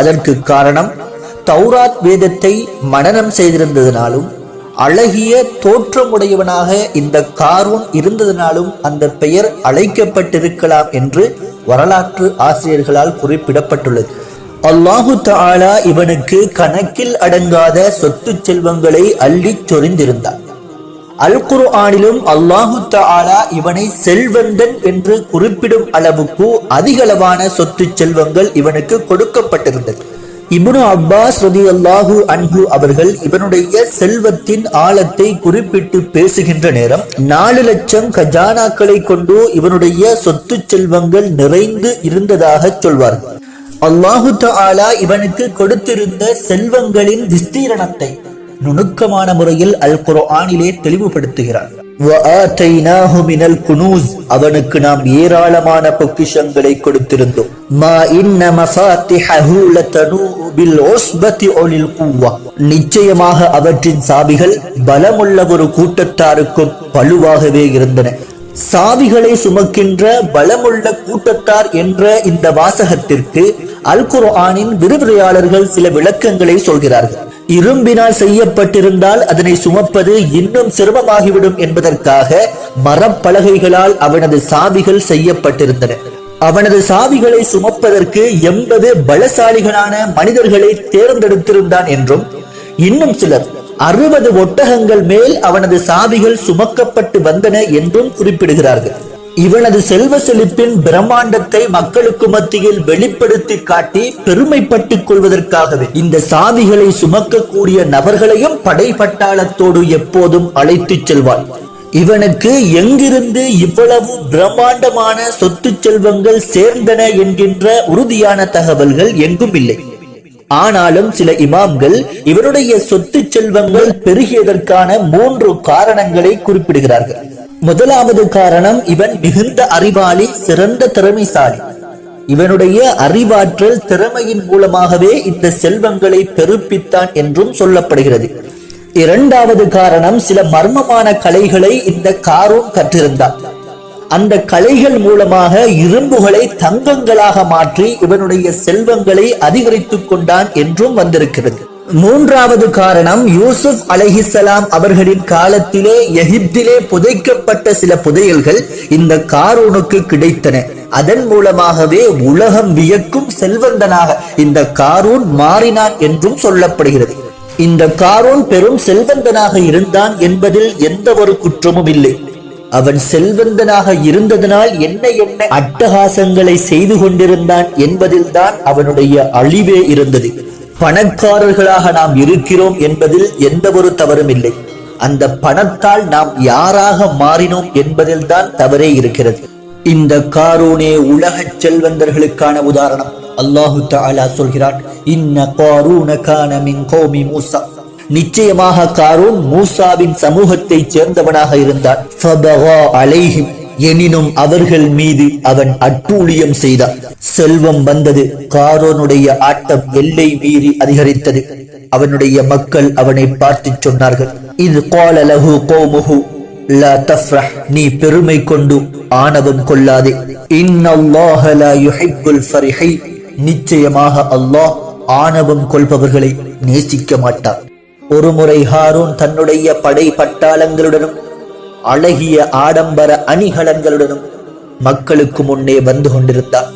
Speaker 2: அதற்கு காரணம் தௌராத் வேதத்தை மனனம் செய்திருந்ததனாலும் அழகிய தோற்றமுடையவனாக இந்த காரூன் இருந்ததனாலும் அந்த பெயர் அழைக்கப்பட்டிருக்கலாம் என்று வரலாற்று ஆசிரியர்களால் குறிப்பிடப்பட்டுள்ளது. அல்லாஹு தஆலா இவனுக்கு கணக்கில் அடங்காத சொத்து செல்வங்களை அள்ளிச் சொரிந்திருந்தான். அல் குர்ஆனிலும் அல்லாஹு தஆலா இவனை செல்வந்தன் என்று குறிப்பிடும் அளவுக்கு அதிகளவான சொத்து செல்வங்கள் இவனுக்கு கொடுக்கப்பட்டிருந்தது. இப்னு அப்பாஸ் ரலியல்லாஹு அன்ஹு அவர்கள் இவனுடைய செல்வத்தின் ஆழத்தை குறிப்பிட்டு பேசுகின்ற நேரம் 4 லட்சம் கஜானாக்களை கொண்டு இவனுடைய சொத்து செல்வங்கள் நிறைந்து இருந்ததாக சொல்வார்கள். அல்லாஹு தஆலா இவனுக்கு கொடுத்திருந்த செல்வங்களின் விஸ்தீரணத்தை நுணுக்கமான முறையில் அல் குர்ஆனிலே தெளிவுபடுத்துகிறார். வஆதைனாஹு மினல் குனூஸ், அவனுக்கு நாம் ஏராளமான பொக்கிஷங்களை கொடுத்திருந்தோம். மா இன்ன மஃபாத்திஹு லதனூ பில் உஸ்பதி உலில் குவ்வா, நிச்சயமாக அவற்றின் சாவிகள் பலமுள்ள ஒரு கூட்டத்தாருக்கும் பலுவாகவே இருந்தன. சாவிகளை சுமக்கின்ற பலமுள்ள கூட்டத்தார் என்ற இந்த வாசகத்திற்கு அல் குர்ஆனின் விரிவுரையாளர்கள் சில விளக்கங்களை சொல்கிறார்கள். இரும்பினால் செய்யப்பட்டிருந்தால் அதனை சுமப்பது இன்னும் சிரமமாகிவிடும் என்பதற்காக மரப்பலகைகளால் அவனது சாவிகள் செய்யப்பட்டிருந்தன. அவனது சாவிகளை சுமப்பதற்கு 80 பலசாலிகளான மனிதர்களை தேர்ந்தெடுத்திருந்தான் என்றும், இன்னும் சிலர் 60 ஒட்டகங்கள் மேல் அவனது சாவிகள் சுமக்கப்பட்டு வந்தன என்றும் குறிப்பிடுகிறார்கள். இவனது செல்வ செழிப்பின் பிரம்மாண்டத்தை மக்களுக்கு மத்தியில் வெளிப்படுத்தி காட்டி பெருமைப்பட்டுக் கொள்வதற்காகவே இந்த சாவிகளை சுமக்கக்கூடிய நபர்களையும் படைப்பட்டாளத்தோடு எப்போதும் அழைத்துச் செல்வான். இவனுக்கு எங்கிருந்து இவ்வளவு பிரம்மாண்டமான சொத்து செல்வங்கள் சேர்ந்தன என்கின்ற உறுதியான தகவல்கள் எங்கும் இல்லை. ஆனாலும் சில இமாம்கள் இவருடைய சொத்து செல்வங்கள் பெருகியதற்கான 3 காரணங்களை குறிப்பிடுகிறார்கள். முதலாவது காரணம், இவன் மிகுந்த அறிவாளி, சிறந்த திறமைசாலி. இவனுடைய அறிவாற்றல் திறமையின் மூலமாகவே இந்த செல்வங்களை பெருப்பித்தான் என்றும் சொல்லப்படுகிறது. இரண்டாவது காரணம், சில மர்மமான கலைகளை இந்த காரூன் கற்றிருந்தான். அந்த கலைகள் மூலமாக இரும்புகளை தங்கங்களாக மாற்றி இவனுடைய செல்வங்களை அதிகரித்துக் கொண்டான் என்றும் வந்திருக்கிறது. மூன்றாவது காரணம், யூசுப் அலைஹிஸ்ஸலாம் அவர்களின் காலத்திலே எகிப்திலே புதைக்கப்பட்ட சில புதையல்கள் இந்த காரூனுக்கு கிடைத்தன. அதன் மூலமாகவே உலகம் வியக்கும் செல்வந்தனாக இந்த காரூன் மாறினான் என்றும் சொல்லப்படுகிறது. இந்த காரூன் பெரும் செல்வந்தனாக இருந்தான் என்பதில் எந்த ஒரு குற்றமும் இல்லை. அவன் செல்வந்தனாக இருந்ததனால் என்ன அட்டகாசங்களை செய்து கொண்டிருந்தான் என்பதில் தான் அவனுடைய அழிவே இருந்தது. பணக்காரர்களாக நாம் இருக்கிறோம் என்பதில் எந்த ஒரு தவறும் இல்லை. அந்த பணத்தால் நாம் யாராக மாறினோம் என்பதில் தான் தவறே இருக்கிறது. இந்த காரூனே உலக செல்வந்தர்களுக்கான உதாரணம். அல்லாஹு தஆலா சொல்கிறான், இன்ன காரூன கான மின் கௌமி மூசா, நிச்சயமாக காரூன் மூசாவின் சமூகத்தை சேர்ந்தவனாக இருந்தான். ஃபபகா அலைஹிம், எனினும் அவர்கள் மீது அவன் அட்டூழியம் செய்தான். செல்வம் வந்தது, காரூனுடைய ஆட்டம் எல்லை மீறி அதிகரித்தது. அவனுடைய மக்கள் அவனை பார்த்து சொன்னார்கள், இது கால லஹு கௌமுஹு, லா தஃப்ரஹ், நீ பெருமை கொண்டு ஆணவம் கொள்ளாதே. இன்னல்லாஹ லா யுஹிப்புல் ஃபரிஹீன், நிச்சயமாக அல்லாஹ் ஆணவம் கொள்பவர்களை நேசிக்க மாட்டார். ஒருமுறை ஹாரூன் தன்னுடைய படை பட்டாளங்களுடனும் அழகிய ஆடம்பர அணிகலன்களுடனும் மக்களுக்கு முன்னே வந்து கொண்டிருந்தார்.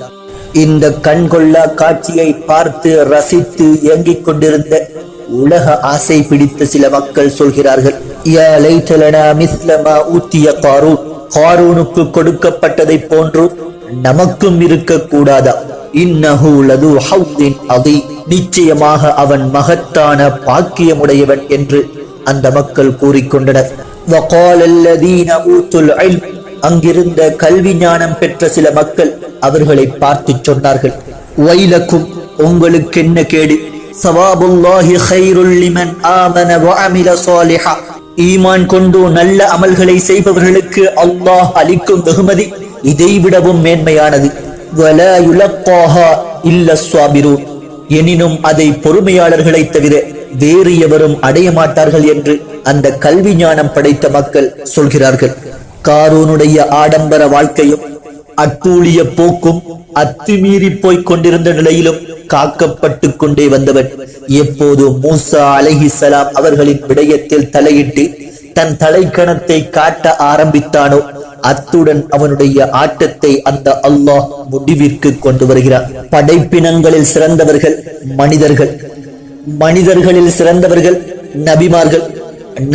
Speaker 2: இந்த கண்கொள்ளா காட்சியை பார்த்து ரசித்து இயங்கிக் கொண்டிருந்த உலக ஆசை பிடித்த சில மக்கள் சொல்கிறார்கள், யா லைத்தலனா மிஸ்ல மா ஊத்திய காரூன், காரூனுக்கு கொடுக்கப்பட்டதை போன்று நமக்கும் இருக்க கூடாதா? இன்னஹு லது ஹவ்தின் அதீம், நிச்சயமாக அவன் மகத்தான பாக்கியமுடையவன் என்று அந்த மக்கள் கூறிக்கொண்டனர். வகால அல்லதீன ஊத்துல் இல்ம், அங்கிருந்த கல்வி ஞானம் பெற்ற சில மக்கள் அவர்களை பார்த்து சொன்னார்கள், வைலக்கும், உங்களுக்கு என்ன கேடு? சவாபுல்லாஹி கைருல் லிமன் ஆமன வஅமில சாலிஹா, ஈமான் கொண்டு நல்ல அமல்களை செய்பவர்களுக்கு அல்லாஹ் அளிக்கும் வெகுமதி இதைவிடவும் மேன்மையானது. வலா யுலக்காஹா இல்ல ஸ்வாபிரூன், எனினும் அதை பொறுமையாளர்களை தவிர வேறு எவரும் அடைய மாட்டார்கள் என்று அந்த கல்வி ஞானம் படைத்த மக்கள் சொல்கிறார்கள். காரூனுடைய ஆடம்பர வாழ்க்கையும் அட்டூழிய போக்கும் அத்துமீறி போய்க் கொண்டிருந்த நிலையிலும் காக்கப்பட்டு கொண்டே வந்தவன் எப்போது மூசா அலைஹிஸ்ஸலாம் அவர்களின் விடயத்தில் தலையிட்டு தன் தலைக்கணத்தை காட்ட ஆரம்பித்தானோ அத்துடன் அவனுடைய ஆட்டத்தை அந்த அல்லாஹ் முடிவிற்கு கொண்டு வருகிறார். படைப்பினங்களில் சிறந்தவர்கள் மனிதர்கள், மனிதர்களில் சிறந்தவர்கள் நபிமார்கள்,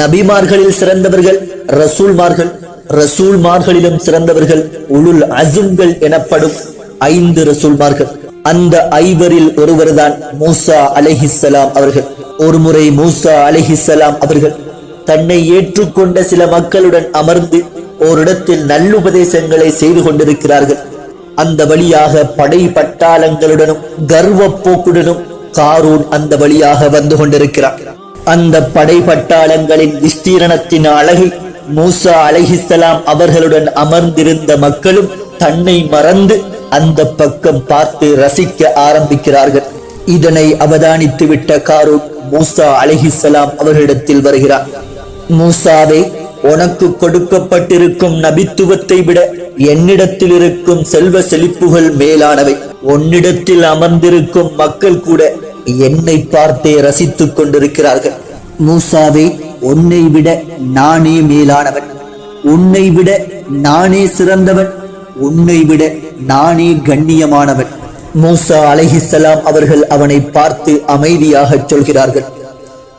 Speaker 2: நபிமார்களில் சிறந்தவர்கள் ரசூல்மார்கள், ரசூல்மார்களிலும் சிறந்தவர்கள் உலுல் அஸும்கள் எனப்படும் 5 ரசூல்மார்கள். அந்த 5வரில் ஒருவர்தான் மூசா அலைஹிஸ்ஸலாம் அவர்கள். ஒருமுறை மூசா அலைஹிஸ்ஸலாம் அவர்கள் தன்னை ஏற்றுக்கொண்ட சில மக்களுடன் அமர்ந்து ஓரிடத்தில் நல்லுபதேசங்களை செய்து கொண்டிருக்கிறார்கள். அந்த வழியாக படை பட்டாளங்களுடனும் கர்வ போக்குடனும் காரூன் அந்த வழியாக வந்து கொண்டிருக்கிறார். அந்த படை பட்டாளங்களின் விஸ்தீரணத்தின் அழகை மூசா அலைஹிஸ்ஸலாம் அவர்களுடன் அமர்ந்திருந்த மக்களும் தன்னை மறந்து அந்த பக்கம் பார்த்து ரசிக்க ஆரம்பிக்கிறார்கள். இதனை அவதானித்து விட்ட காரூன் மூசா அலைஹிஸ்ஸலாம் அவர்களிடத்தில் வருகிறார். மூசாவே, உனக்கு கொடுக்கப்பட்டிருக்கும் நபித்துவத்தை விட என்னிடத்தில் இருக்கும் செல்வ செழிப்புகள் மேலானவை. உன்னிடத்தில் அமர்ந்திருக்கும் மக்கள் கூட என்னை பார்த்தே ரசித்துக் கொண்டிருக்கிறார்கள். மூசாவே, உன்னை விட நானே மேலானவன், உன்னை விட நானே சிறந்தவன், உன்னை விட நானே கண்ணியமானவன். மூசா அலைஹிஸ்ஸலாம் அவர்கள் அவனை பார்த்து அமைதியாக சொல்கிறார்கள்,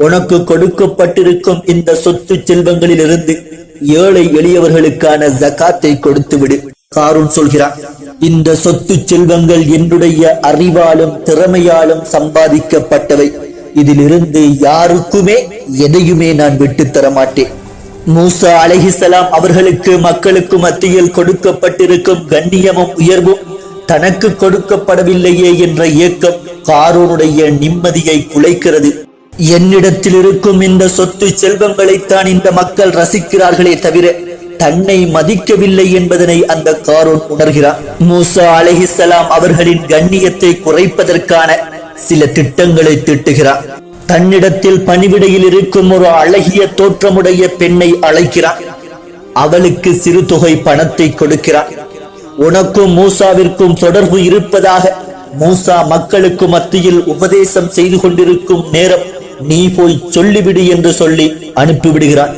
Speaker 2: உனக்கு கொடுக்கப்பட்டிருக்கும் இந்த சொத்து செல்வங்களிலிருந்து ஏழை எளியவர்களுக்கான ஜகாத்தை கொடுத்து விடு. காரூன் சொல்கிறான், இந்த சொத்து செல்வங்கள் என்னுடைய அறிவாலும் திறமையாலும் சம்பாதிக்கப்பட்டவை, இதிலிருந்து யாருக்குமே எதையுமே நான் விட்டு தர மாட்டேன். மூசா அலைஹிஸ்ஸலாம் அவர்களுக்கு மக்களுக்கு மத்தியில் கொடுக்கப்பட்டிருக்கும் கண்ணியமும் உயர்வும் தனக்கு கொடுக்கப்படவில்லையே என்ற ஏக்கம் காரூனுடைய நிம்மதியை குலைக்கிறது. என்னிடத்தில் இருக்கும் இந்த சொத்து செல்வங்களைத்தான் இந்த மக்கள் ரசிக்கிறார்களே தவிர தன்னை மதிக்கவில்லை என்பதனை அந்த காரூன் உணர்கிறார். மூசா அலைஹிஸ்ஸலாம் அவர்களின் கண்ணியத்தை குறைப்பதற்கான சில திட்டங்களை தீட்டுகிறார். தன்னிடத்தில் பணிவிடையில் இருக்கும் ஒரு அழகிய தோற்றமுடைய பெண்ணை அழைக்கிறார். அவளுக்கு சிறு தொகை பணத்தை கொடுக்கிறார். உனக்கும் மூசாவிற்கும் தொடர்பு இருப்பதாக மூசா மக்களுக்கு மத்தியில் உபதேசம் செய்து கொண்டிருக்கும் நேரம் நீ போய் சொல்லிவிடு என்று சொல்லி அனுப்பிவிடுகிறார்.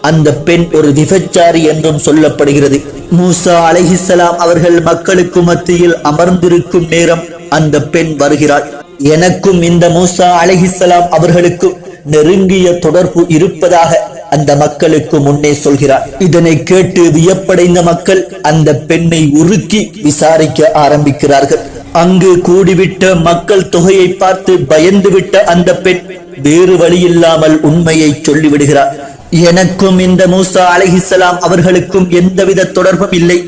Speaker 2: அந்த பெண் ஒரு விபச்சாரி என்றும் சொல்லப்படுகிறது. மூசா அலைஹிஸ்ஸலாம் அவர்கள் மக்களுக்கு மத்தியில் அமர்ந்திருக்கும் நேரம் அந்த பெண் வருகிறாள். எனக்கும் இந்த மூசா அலைஹிஸ்ஸலாம் அவர்களுக்கும் நெருங்கிய தொடர்பு இருப்பதாக அந்த மக்களுக்கு முன்னே சொல்கிறார். இதனை கேட்டு வியப்படைந்த மக்கள் அந்த பெண்ணை உருக்கி விசாரிக்க ஆரம்பிக்கிறார்கள். அங்கு கூடிவிட்ட மக்கள் தொகையை பார்த்து பயந்துவிட்ட அந்த பெண் வேறு வழியில்லாமல் உண்மையை சொல்லிவிடுகிறார். எனக்கும் இந்த மூசா அலைஹிஸ்ஸலாம் அவர்களுக்கும் எந்தவித தொடர்பும் இல்லை.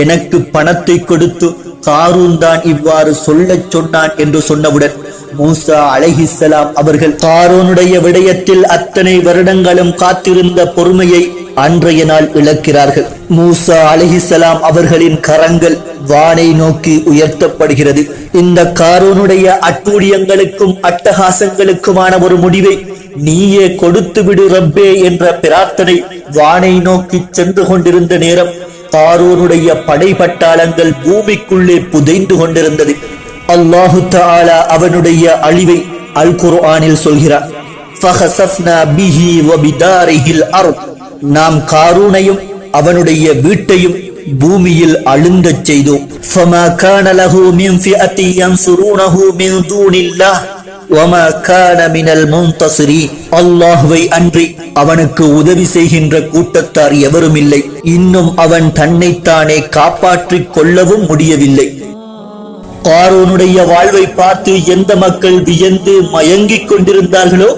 Speaker 2: எனக்கு பணத்தை கொடுத்து காரூன் தான் இவ்வாறு சொல்லச் சொன்னான் என்று சொன்னவுடன் மூசா அலைஹிஸ்ஸலாம் அவர்கள் காரூனுடைய விடயத்தில் அத்தனை வருடங்களும் காத்திருந்த பொறுமையை அன்றைய நாள் இழக்கிறார்கள். மூசா அலைஹிஸ்ஸலாம் அவர்களின் கரங்கள் வானை நோக்கி உயர்த்தப்படுகிறது. இந்த காரூனுடைய அட்டூழியங்களுக்கும் அட்டகாசங்களுக்குமான ஒரு முடிவை நீயே கொடுத்து விடு ரப்பே என்ற பிரார்த்தனை வானை நோக்கி சென்று கொண்டிருந்த நேரம் காரூனுடைய படைபட்டாளங்கள் பூமிக்குள்ளே புதைந்து கொண்டிருந்தது. அல்லாஹு தஆலா அவனுடைய அழிவை அல் குர்ஆனில் சொல்கிறார். ஃபஹஸஃப்னா பிஹி வபிதாரிஹில் அர்த், நாம் காரூனையும் அவனுடைய வீட்டையும் பூமியில் அழுந்தச் செய்தோம். ஃபமா கான லஹு மின் ஃபிஅத்தி யன்சுரூனஹு மின் தூனில்லாஹ் வமா கான மினல் முன்தஸிரீன், அல்லாஹ்வை அன்றி அவனுக்கு உதவி செய்கின்ற கூட்டத்தார் எவரும் இல்லை. இன்னும் அவன் தன்னைத்தானே காப்பாற்றிக் கொள்ளவும் முடியவில்லை. காரூனுடைய வாழ்வை பார்த்து எந்த மக்கள் வியந்து மயங்கிக் கொண்டிருந்தார்களோ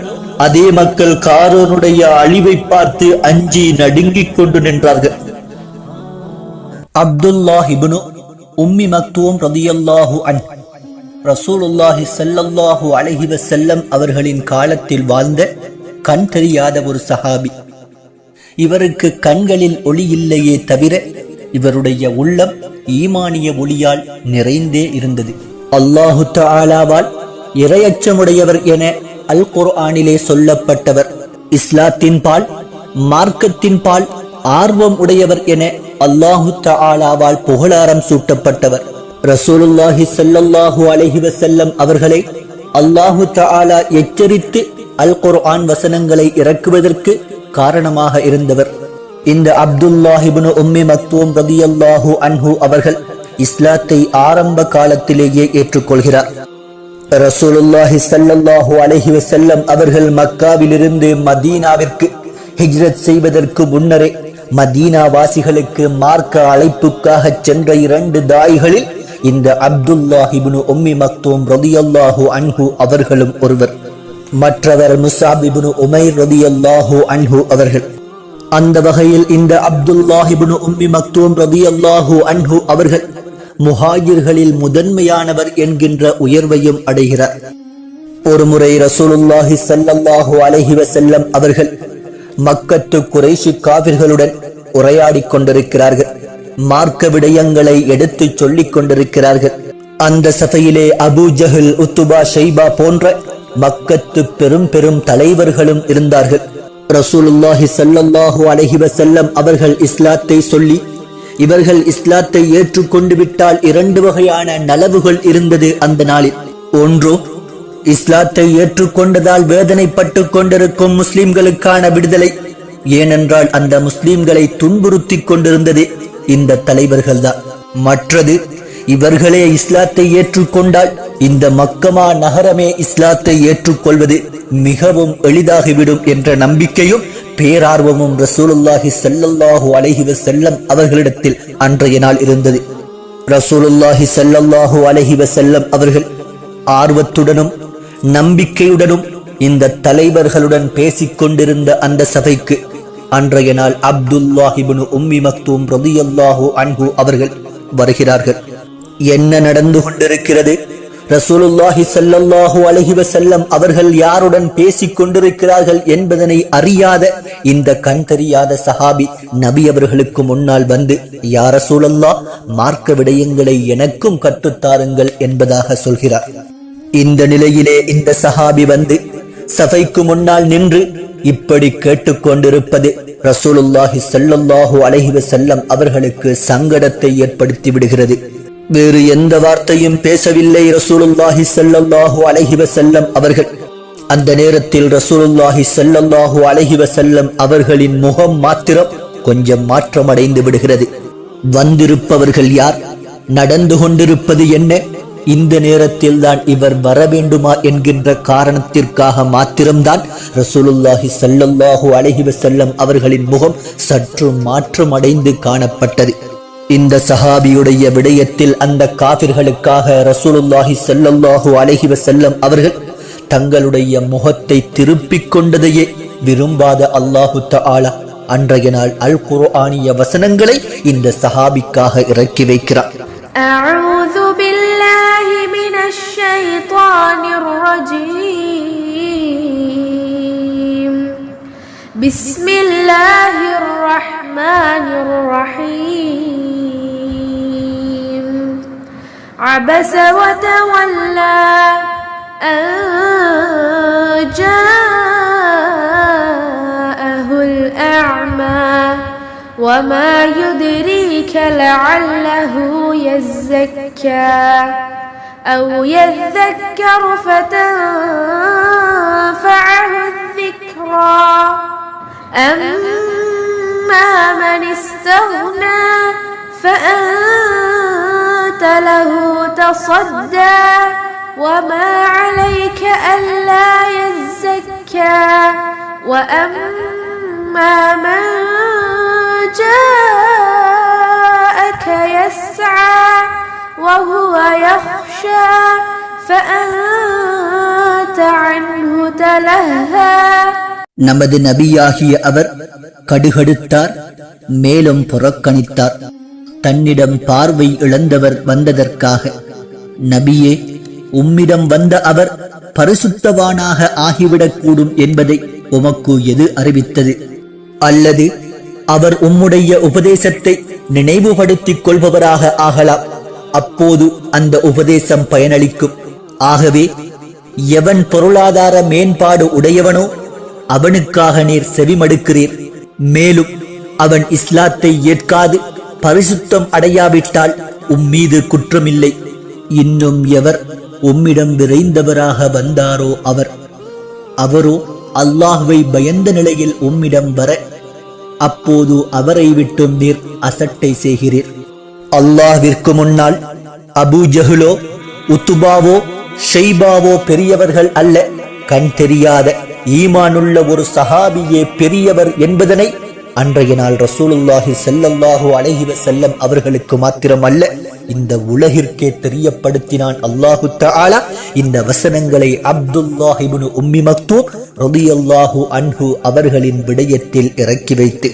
Speaker 2: அதே மக்கள் காரூனுடைய அழிவை பார்த்து அஞ்சி நடுங்கிக் கொண்டு நின்றார்கள். அப்துல்லாஹ் இப்னு உம்மி மக்தூம் ரலியல்லாஹு அன்ஹு ரசூலுல்லாஹி ஸல்லல்லாஹு அலைஹி வஸல்லம் அவர்களின் காலத்தில் வாழ்ந்த கண் தெரியாத ஒரு சஹாபி. இவருக்கு கண்களில் ஒளி இல்லையே தவிர இவருடைய உள்ளம் ஈமானிய ஒளியால் நிறைந்தே இருந்தது. அல்லாஹு தஆலாவால் இறையச்சமுடையவர் என அல் குர்ஆனிலே சொல்லப்பட்டவர். இஸ்லாத்தின் பால் மார்க்கத்தின் பால் ஆர்வம் உடையவர் என அல்லாஹு தஆலாவால் புகழாரம் சூட்டப்பட்டவர். ரசூலுல்லாஹி ஸல்லல்லாஹு அலைஹி வஸல்லம் அவர்களை அல்லாஹு தஆலா எச்சரித்து அல் குர்ஆன் வசனங்களை இறக்குவதற்கு காரணமாக இருந்தவர். இந்த அப்துல்லாஹ் இப்னு உம்மி மக்தூம் ரலியல்லாஹு அன்ஹு அவர்கள் இஸ்லாத்தை ஆரம்ப காலத்திலேயே ஏற்றுக்கொள்கிறார். ரசூலுல்லாஹி ஸல்லல்லாஹு அலைஹி வஸல்லம் அவர்கள் மக்காவிலிருந்து மதீனாவிற்கு ஹிஜ்ரத் செய்வதற்கு முன்னரே மதீனா வாசிகளுக்கு மார்க்க அழைப்புக்காக சென்ற 2 தாயிகளில் இந்த அப்துல்லாஹ் இப்னு உம்மி மக்தூம் ரலியல்லாஹு அன்ஹு அவர்களும் ஒருவர். மற்றவர் முஸாப் இப்னு உமைர் ரலியல்லாஹு அன்ஹு அவர்கள். அந்த வகையில் இந்த அப்துல்லாஹ் இப்னு உம்மி மக்தூம் ரலியல்லாஹு அன்ஹு அவர்கள் முஹாஜிர்களில் முதன்மையானவர் என்கின்ற உயர்வையும் அடைகிறார். ஒருமுறை ரசூலுல்லாஹி ஸல்லல்லாஹு அலைஹி வஸல்லம் அவர்கள் மக்கத்து குறைஷி காபிர்களுடன் உரையாடிக் கொண்டிருக்கிறார்கள். மார்க்க விடயங்களை எடுத்து சொல்லிக் கொண்டிருக்கிறார்கள். அந்த சபையிலே அபூ ஜஹல், உத்துபா, ஷைபா போன்ற மக்கத்து பெரும் தலைவர்களும் இருந்தார்கள். ரசூலுல்லாஹி ஸல்லல்லாஹு அலைஹி வஸல்லம் அவர்கள் இஸ்லாத்தை சொல்லி இவர்கள் இஸ்லாத்தை ஏற்றுக்கொண்டு விட்டால் 2 வகையான நலவுகள் இருந்தது அந்த நாளில். ஒன்று, இஸ்லாத்தை ஏற்றுக்கொண்டதால் வேதனைப்பட்டு கொண்டிருக்கும் முஸ்லிம்களுக்கான விடுதலை. ஏனென்றால் அந்த முஸ்லிம்களை துன்புறுத்திக் கொண்டிருந்தது இந்த தலைவர்கள்தான். மற்றது, இவர்களே இஸ்லாத்தை ஏற்றுக்கொண்டால் இந்த மக்கமா நகரமே இஸ்லாத்தை ஏற்றுக்கொள்வது மிகவும் எளிதாகிவிடும் என்ற நம்பிக்கையும் பேரார்வமும் ரசூலுல்லாஹி ஸல்லல்லாஹு அலைஹி வஸல்லம் அவர்களிடத்தில் அன்றைய நாள் இருந்தது. ரசூலுல்லாஹி ஸல்லல்லாஹு அலைஹி வஸல்லம் அவர்கள் ஆர்வத்துடனும் நம்பிக்கையுடனும் இந்த தலைவர்களுடன் பேசிக் கொண்டிருந்த அந்த சபைக்கு அன்றைய நாள் அப்துல்லாஹ் இப்னு உம்மி மக்தூம் ரலியல்லாஹு அன்ஹு அவர்கள் வருகிறார்கள். என்ன நடந்து கொண்டிருக்கிறது? ரசூலுல்லாஹி ஸல்லல்லாஹு அலைஹி வஸல்லம் அவர்கள் யாருடன் பேசிக் கொண்டிருக்கிறார்கள் என்பதனை அறியாத இந்த கண் தெரியாத சஹாபி நபி அவர்களுக்கு முன்னால் வந்து, யா ரசூலல்லாஹ், மார்க்க விடயங்களை எனக்கும் கற்றுத்தாருங்கள் என்பதாக சொல்கிறார். இந்த நிலையிலே இந்த சஹாபி வந்து சபைக்கு முன்னால் நின்று இப்படி கேட்டுக்கொண்டிருப்பது ரசூலுல்லாஹி ஸல்லல்லாஹு அலைஹி வஸல்லம் அவர்களுக்கு சங்கடத்தை ஏற்படுத்தி விடுகிறது. வேறு எந்த வார்த்தையும் பேசவில்லை ரசூலுல்லாஹி ஸல்லல்லாஹு அலைஹி வஸல்லம் அவர்கள். அந்த நேரத்தில் ரசூலுல்லாஹி ஸல்லல்லாஹு அலைஹி வஸல்லம் அவர்களின் முகம் மாத்திரம் கொஞ்சம் மாற்றமடைந்து விடுகிறது. வந்திருப்பவர்கள் யார்? நடந்து கொண்டிருப்பது என்ன? இந்த நேரத்தில் தான் இவர் வர வேண்டுமா என்கின்ற காரணத்திற்காக மாத்திரம்தான் ரசூலுல்லாஹி ஸல்லல்லாஹு அலைஹி வஸல்லம் அவர்களின் முகம் சற்று மாற்றமடைந்து காணப்பட்டது. இந்த சஹாபியுடைய விடயத்தில் அந்த காபிர்களுக்காக ரசூலுல்லாஹி ஸல்லல்லாஹு அலைஹி வஸல்லம் அவர்கள் தங்களுடைய முகத்தை திருப்பிக் கொண்டதையே விரும்பாத அல்லாஹு தஆலா அன்றைய நாள் அல் குர்ஆனிய வசனங்களை இந்த சஹாபிக்காக இறக்கி வைக்கிறார்.
Speaker 3: أعوذ الشيطان الرجيم. بسم الله الرحمن الرحيم. عبس وتولى أن جاءه الأعمى وما يدريك لعله يزكى أو يذكر فتنفعه الذكرى. أما من استغنى فأنت له تصدى وما عليك ألا يزكى. وأما من جاءك يسعى وهو يخشى فأنت عنه تلهى.
Speaker 2: நமது நபியாகிய அவர் கடுகடுத்தார், மேலும் புறக்கணித்தார். தன்னிடம் பார்வை இழந்தவர் வந்ததற்காக, நபியே, உம்மிடம் வந்த அவர் பரிசுத்தவானாக ஆகிவிடக்கூடும் என்பதை உமக்கு எது அறிவித்தது? அல்லது அவர் உம்முடைய உபதேசத்தை நினைவுபடுத்திக் கொள்பவராக ஆகலாம். அப்போது அந்த உபதேசம் பயனளிக்கும். ஆகவே எவன் பொருளாதார மேம்பாடு உடையவனோ அவனுக்காக நீர் செவிமடுக்கிறீர். மேலும் அவன் இஸ்லாத்தை ஏற்காது பரிசுத்தம் அடையாவிட்டால் உம்மீது குற்றமில்லை. இன்னும் எவர் உம்மிடம் விரைந்தவராக வந்தாரோ அவரோ அல்லாஹ்வை பயந்த நிலையில் உம்மிடம் வர, அப்போது அவரை விட்டும் நீர் அசட்டை செய்கிறீர். அல்லாஹ்விற்கு முன்னால் அபூ ஜஹ்லோ உத்துபாவோ ஷைபாவோ பெரியவர்கள் அல்ல. கண் தெரியாத ஈமானுள்ள ஒரு சஹாபியே பெரியவர் என்பதனை அன்றைய நாள் ரசூலுல்லாஹி ஸல்லல்லாஹு அலைஹி வஸல்லம் அவர்களுக்கு மாத்திரமல்ல, இந்த உலகிற்கே தெரியப்படுத்தினான் அல்லாஹு தஆலா. இந்த வசனங்களை அப்துல்லாஹ் இப்னு உம்மி மக்தூம் ரலியல்லாஹு அன்ஹு அவர்களின் விடயத்தில் இறக்கி வைத்து